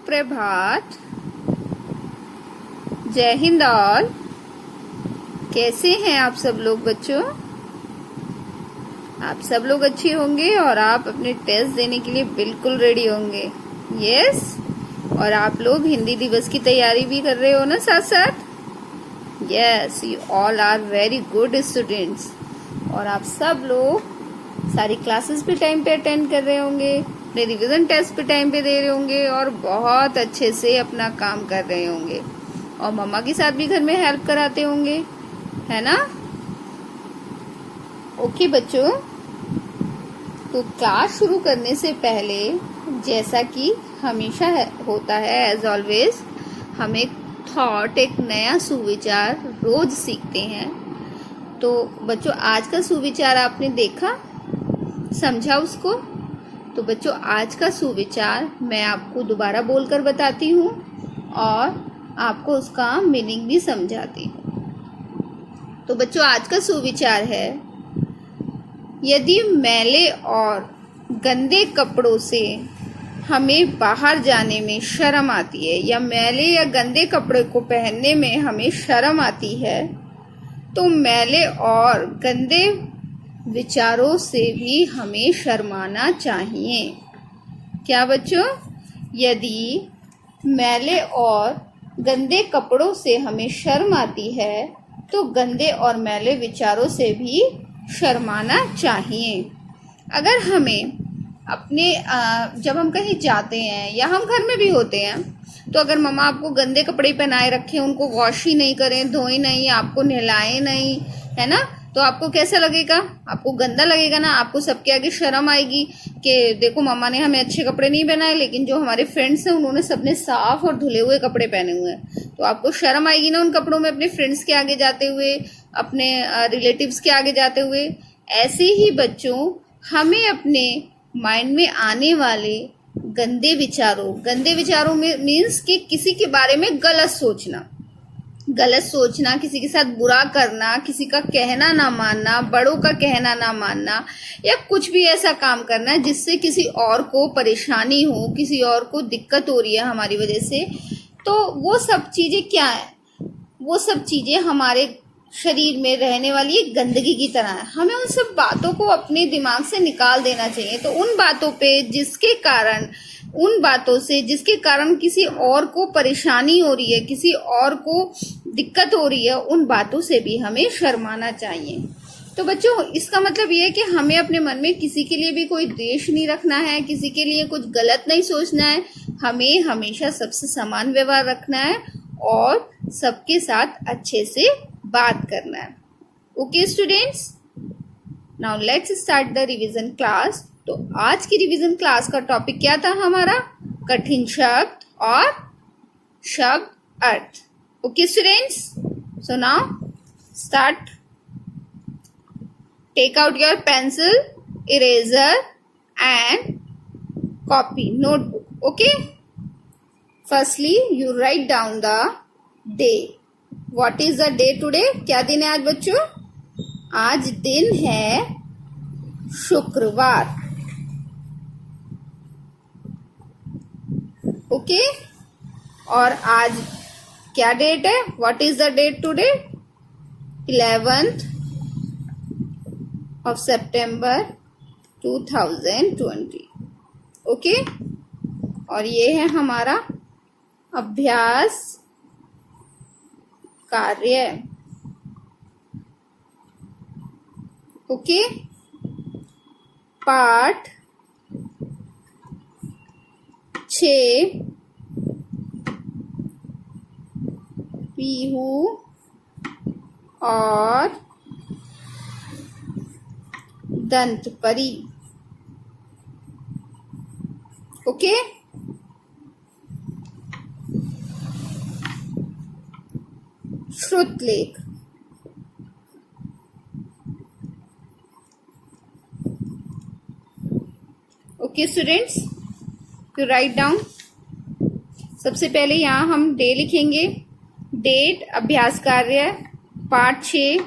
सुप्रभात, जय हिंद ऑल। कैसे हैं आप सब लोग बच्चों? आप सब लोग अच्छे होंगे और आप अपने टेस्ट देने के लिए बिल्कुल रेडी होंगे। यस, और आप लोग हिंदी दिवस की तैयारी भी कर रहे हो ना साथ साथ? Yes, you all are very good students. और आप सब लोग सारी क्लासेस भी टाइम पे अटेंड कर रहे होंगे, अपने रिवीजन टेस्ट भी टाइम पे दे रहे होंगे और बहुत अच्छे से अपना काम कर रहे होंगे और मम्मा के साथ भी घर में हेल्प कराते होंगे, है ना? ओके बच्चों, तो क्लास शुरू करने से पहले जैसा कि हमेशा होता है, एज ऑलवेज, हम एक थॉट, एक नया सुविचार रोज सीखते हैं। तो बच्चों, आज का सुविचार आपने देखा, समझा उसको? तो बच्चों, आज का सुविचार मैं आपको दोबारा बोलकर बताती हूँ और आपको उसका मीनिंग भी समझाती हूँ। तो बच्चों, आज का सुविचार है, यदि मैले और गंदे कपड़ों से हमें बाहर जाने में शर्म आती है या मैले या गंदे कपड़े को पहनने में हमें शर्म आती है, तो मैले और गंदे विचारों से भी हमें शर्माना चाहिए। क्या बच्चों? यदि मैले और गंदे कपड़ों से हमें शर्म आती है तो गंदे और मैले विचारों से भी शर्माना चाहिए। अगर हमें अपने जब हम कहीं जाते हैं या हम घर में भी होते हैं, तो अगर मम्मा आपको गंदे कपड़े पहनाए रखें, उनको वॉश ही नहीं करें, धोए नहीं, आपको नहलाए नहीं, है ना, तो आपको कैसा लगेगा? आपको गंदा लगेगा ना। आपको सबके आगे शर्म आएगी कि देखो मम्मा ने हमें अच्छे कपड़े नहीं पहनाए, लेकिन जो हमारे फ्रेंड्स हैं उन्होंने सबने साफ और धुले हुए कपड़े पहने हुए हैं। तो आपको शर्म आएगी ना उन कपड़ों में, अपने फ्रेंड्स के आगे जाते हुए, अपने रिलेटिव्स के आगे जाते हुए। ऐसे ही बच्चों, हमें अपने माइंड में आने वाले गंदे विचारों में मीन्स कि किसी के बारे में गलत सोचना, किसी के साथ बुरा करना, किसी का कहना ना मानना, बड़ों का कहना ना मानना, या कुछ भी ऐसा काम करना जिससे किसी और को परेशानी हो, किसी और को दिक्कत हो रही है हमारी वजह से, तो वो सब चीजें क्या है? वो सब चीजें हमारे शरीर में रहने वाली एक गंदगी की तरह है। हमें उन सब बातों को अपने दिमाग से निकाल देना चाहिए। तो उन बातों से जिसके कारण किसी और को परेशानी हो रही है, किसी और को दिक्कत हो रही है, उन बातों से भी हमें शर्माना चाहिए। तो बच्चों, इसका मतलब ये है कि हमें अपने मन में किसी के लिए भी कोई द्वेष नहीं रखना है, किसी के लिए कुछ गलत नहीं सोचना है। हमें हमेशा सबसे समान व्यवहार रखना है और सबके साथ अच्छे से बात करना है। Okay students, now let's start the revision class. तो आज की रिवीजन क्लास का टॉपिक क्या था हमारा? कठिन शब्द और शब्द अर्थ। Okay students, so now start. Take out your pencil, eraser and copy, notebook. Okay, firstly you write down the day. What is the day today? क्या दिन है आज बच्चों? आज दिन है शुक्रवार। ओके, और आज क्या डेट है? What is the date today? 11th of September 2020। Okay, और ये है हमारा अभ्यास कार्य। ओके, पाठ 6, पीहू और दंतपरी। ओके, श्रुतलेख। Okay students, you write down. सबसे पहले यहाँ हम डे लिखेंगे। डेट, अभ्यास कार्य, पाठ 6,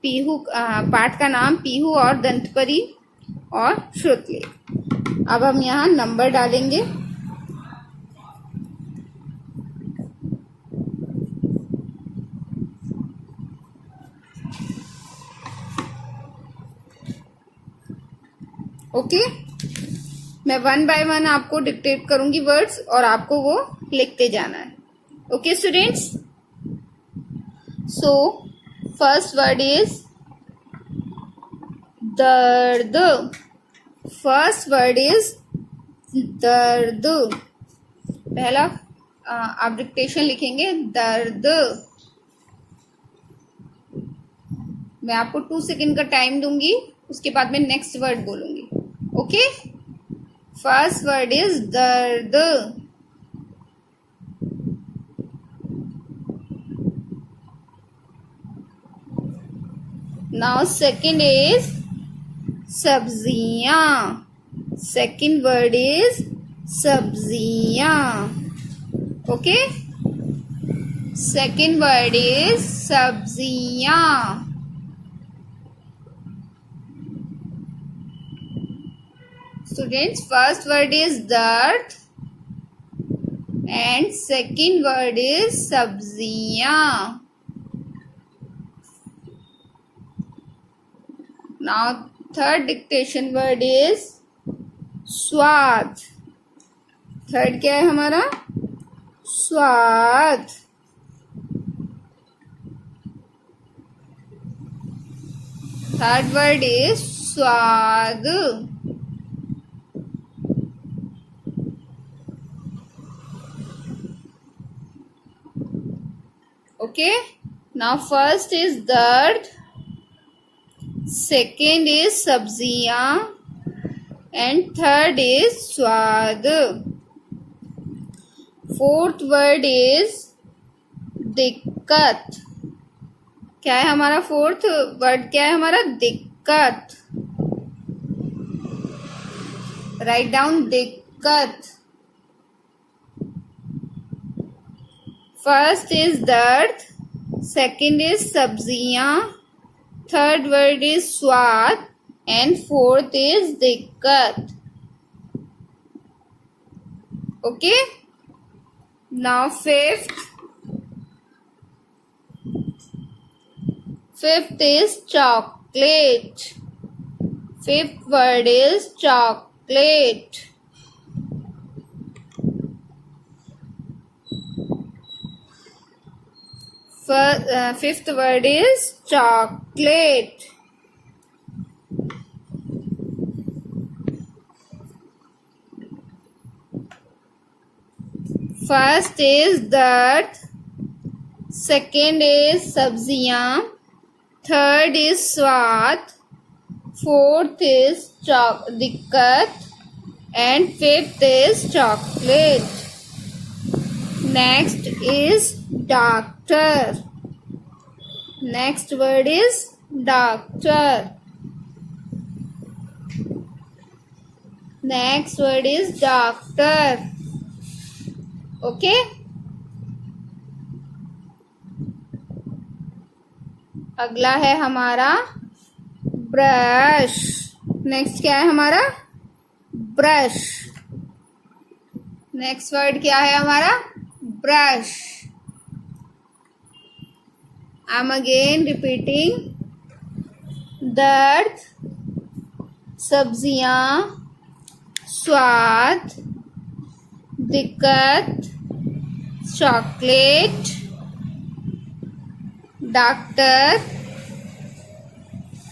पीहू, पाठ का नाम पीहू और दंतपरी और श्रुतलेख। अब हम यहाँ नंबर डालेंगे। ओके, मैं 1 बाय 1 आपको डिक्टेट करूंगी वर्ड्स और आपको वो लिखते जाना है. Okay students, so first word is दर्द. फर्स्ट वर्ड इज दर्द. पहला आप डिक्टेशन लिखेंगे दर्द. मैं आपको 2 सेकेंड का टाइम दूंगी, उसके बाद मैं नेक्स्ट वर्ड बोलूंगी. ओके, फर्स्ट वर्ड इज दर्द. नाउ सेकेंड इज सब्जियां. सेकेंड वर्ड इज सब्जियां. ओके, सेकेंड वर्ड इज सब्जियां. Students, first word is dirt and second word is sabziyan. Now third dictation word is स्वाद. Third क्या है हमारा? स्वाद. थर्ड वर्ड इज स्वाद. Okay, now first is dard, second is sabziyan and third is swad. Fourth word is दिक्कत. क्या है हमारा फोर्थ वर्ड? क्या है हमारा? दिक्कत. राइट डाउन दिक्कत. फर्स्ट इज दर्द, सेकेंड इज सब्जियां, थर्ड वर्ड इज स्वाद एंड फोर्थ इज दिक्कत. Okay, now fifth is chocolate. Fifth word is chocolate. Fifth word is chocolate. First is dard, second is sabziyan, third is swad, fourth is दिक्कत and fifth is chocolate. Next is doctor. Next word is doctor. Next word is doctor. Okay, अगला है हमारा brush. Next क्या है हमारा? Brush. Next word क्या है हमारा? ब्रश. I'm again repeating दर्द, सब्जियां, स्वाद, दिक्कत, chocolate, doctor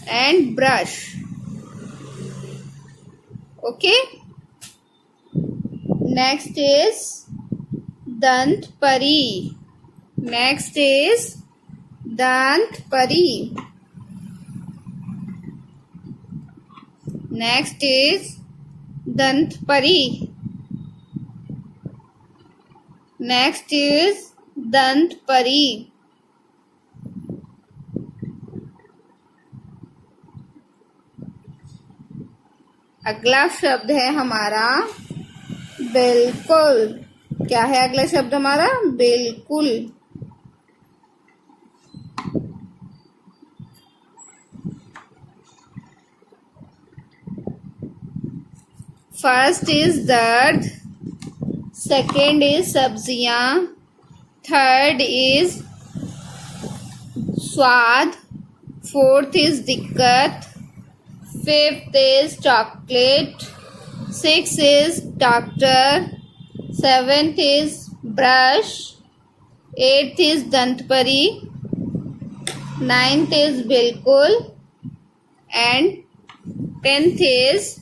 and brush. Okay, next is दंत परी. नेक्स्ट इज दंत परी. नेक्स्ट इज दंत परी. नेक्स्ट इज दंत परी. अगला शब्द है हमारा बिल्कुल. क्या है अगला शब्द हमारा? बिल्कुल. फर्स्ट इज दर्द, सेकेंड इज सब्जियां, थर्ड इज स्वाद, फोर्थ इज दिक्कत, 5th is chocolate. 6th is doctor. 7th is brush. 8th is dantpari. 9th is bilkul. And 10th is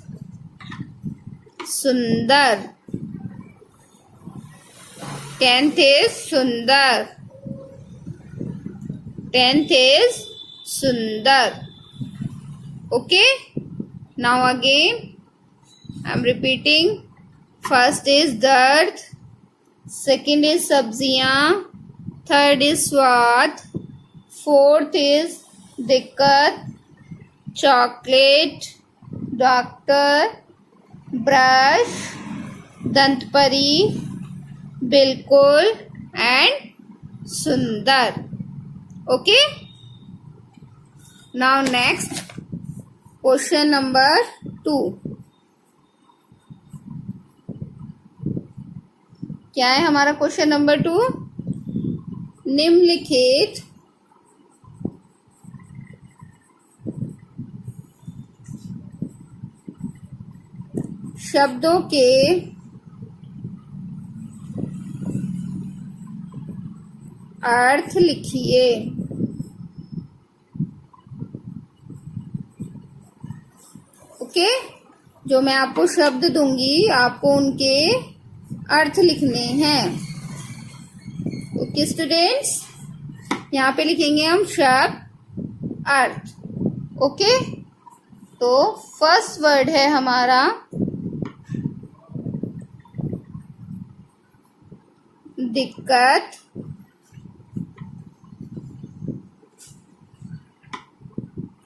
sundar. 10th is sundar. 10th is sundar. Okay, now again I'm repeating. First is dard. Second is sabziyan. Third is swad. Fourth is dikkat. Chocolate. Doctor. Brush. Dantpari. Bilkul and sundar. Okay, now next question number 2. क्या है हमारा question number 2? निम्नलिखित शब्दों के अर्थ लिखिए. Okay, जो मैं आपको शब्द दूंगी आपको उनके अर्थ लिखने हैं. ओके स्टूडेंट्स, यहाँ पे लिखेंगे हम शब्द अर्थ. ओके, तो फर्स्ट वर्ड है हमारा दिक्कत.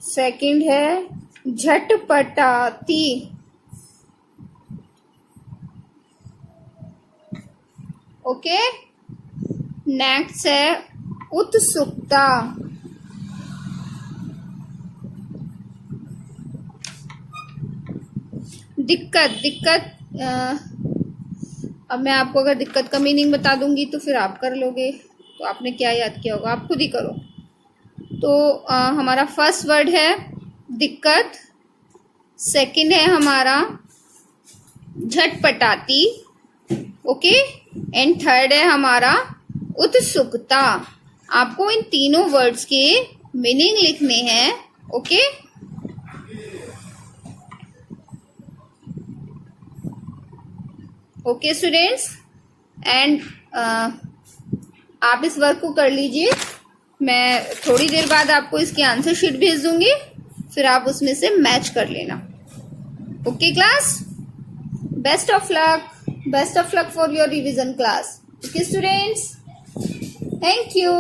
सेकंड है झटपटाती. ओके, नेक्स्ट है उत्सुकता. दिक्कत अब मैं आपको अगर दिक्कत का मीनिंग बता दूंगी तो फिर आप कर लोगे. तो आपने क्या याद किया होगा, आप खुद ही करो. तो हमारा फर्स्ट वर्ड है दिक्कत. सेकंड है हमारा झटपटाती. ओके, एंड थर्ड है हमारा उत्सुकता. आपको इन तीनों वर्ड्स के मीनिंग लिखने हैं. ओके, ओके स्टूडेंट्स, एंड आप इस वर्क को कर लीजिए. मैं थोड़ी देर बाद आपको इसकी आंसर शीट भेज दूंगी, फिर आप उसमें से मैच कर लेना. Okay class, best of luck for your revision class. Okay students, thank you.